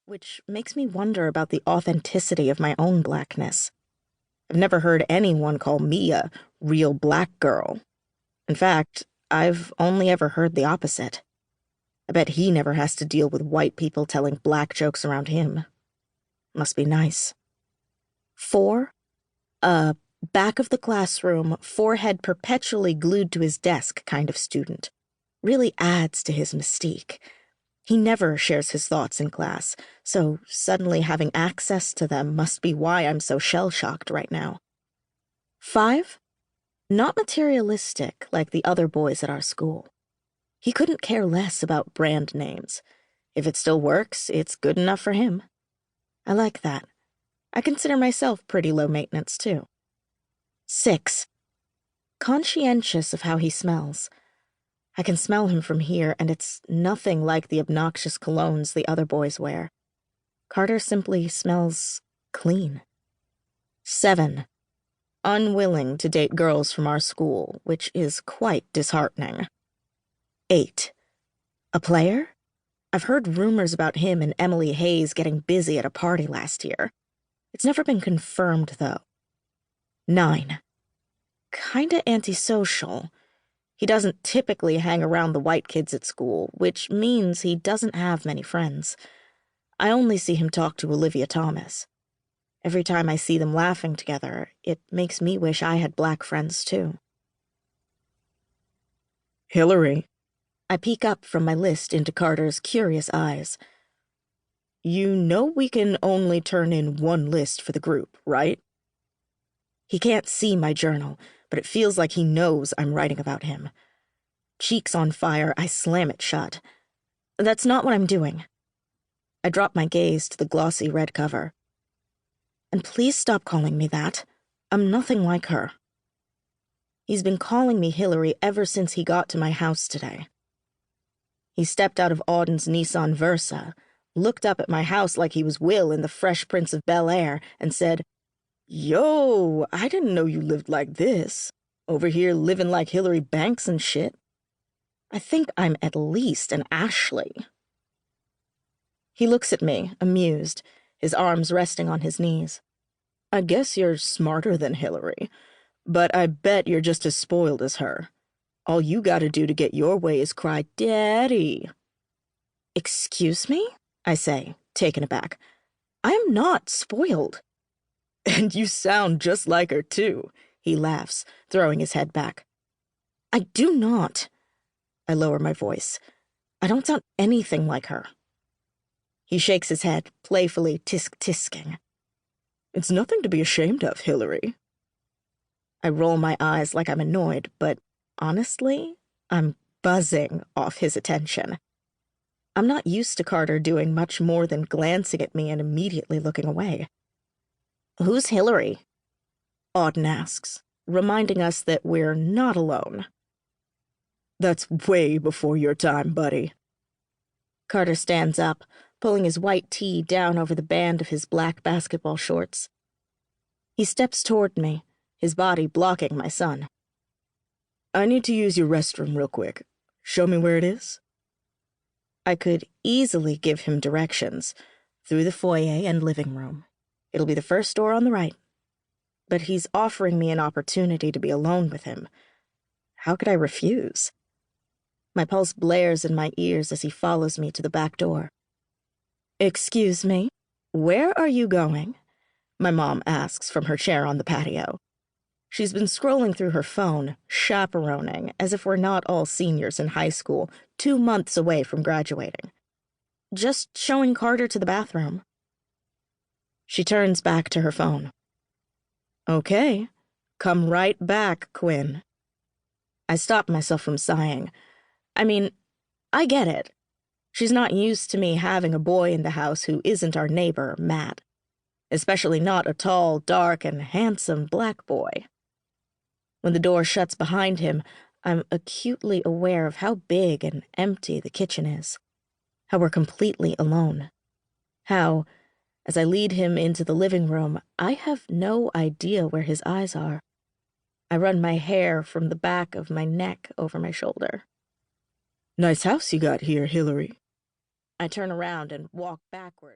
which makes me wonder about the authenticity of my own blackness. I've never heard anyone call me a real black girl. In fact, I've only ever heard the opposite. I bet he never has to deal with white people telling black jokes around him. Must be nice. 4. A back of the classroom, forehead perpetually glued to his desk kind of student. Really adds to his mystique. He never shares his thoughts in class, so suddenly having access to them must be why I'm so shell-shocked right now. 5. Not materialistic like the other boys at our school. He couldn't care less about brand names. If it still works, it's good enough for him. I like that. I consider myself pretty low maintenance, too. 6. Conscientious of how he smells. I can smell him from here, and it's nothing like the obnoxious colognes the other boys wear. Carter simply smells clean. 7. Unwilling to date girls from our school, which is quite disheartening. 8. A player? I've heard rumors about him and Emily Hayes getting busy at a party last year. It's never been confirmed, though. 9. Kinda antisocial. He doesn't typically hang around the white kids at school, which means he doesn't have many friends. I only see him talk to Olivia Thomas. Every time I see them laughing together, it makes me wish I had black friends, too. Hillary. I peek up from my list into Carter's curious eyes. You know we can only turn in one list for the group, right? He can't see my journal, but it feels like he knows I'm writing about him. Cheeks on fire, I slam it shut. That's not what I'm doing. I drop my gaze to the glossy red cover. And please stop calling me that. I'm nothing like her. He's been calling me Hillary ever since he got to my house today. He stepped out of Auden's Nissan Versa, looked up at my house like he was Will in The Fresh Prince of Bel-Air, and said, "Yo, I didn't know you lived like this. Over here living like Hillary Banks and shit. I think I'm at least an Ashley." He looks at me, amused, his arms resting on his knees. "I guess you're smarter than Hillary, but I bet you're just as spoiled as her. All you gotta do to get your way is cry, 'Daddy.'" "Excuse me?" I say, taken aback. I am not spoiled. "And you sound just like her, too," he laughs, throwing his head back. "I do not." I lower my voice. "I don't sound anything like her." He shakes his head, playfully tisk-tisking. "It's nothing to be ashamed of, Hillary." I roll my eyes like I'm annoyed, but honestly, I'm buzzing off his attention. I'm not used to Carter doing much more than glancing at me and immediately looking away. "Who's Hillary?" Auden asks, reminding us that we're not alone. "That's way before your time, buddy." Carter stands up, pulling his white tee down over the band of his black basketball shorts. He steps toward me, his body blocking my sun. "I need to use your restroom real quick. Show me where it is?" I could easily give him directions, through the foyer and living room. It'll be the first door on the right. But he's offering me an opportunity to be alone with him. How could I refuse? My pulse blares in my ears as he follows me to the back door. "Excuse me, where are you going?" my mom asks from her chair on the patio. She's been scrolling through her phone, chaperoning, as if we're not all seniors in high school, 2 months away from graduating. "Just showing Carter to the bathroom." She turns back to her phone. "Okay, come right back, Quinn." I stop myself from sighing. I mean, I get it. She's not used to me having a boy in the house who isn't our neighbor, Matt. Especially not a tall, dark, and handsome black boy. When the door shuts behind him, I'm acutely aware of how big and empty the kitchen is. How we're completely alone. How, as I lead him into the living room, I have no idea where his eyes are. I run my hair from the back of my neck over my shoulder. "Nice house you got here, Hillary." I turn around and walk backward.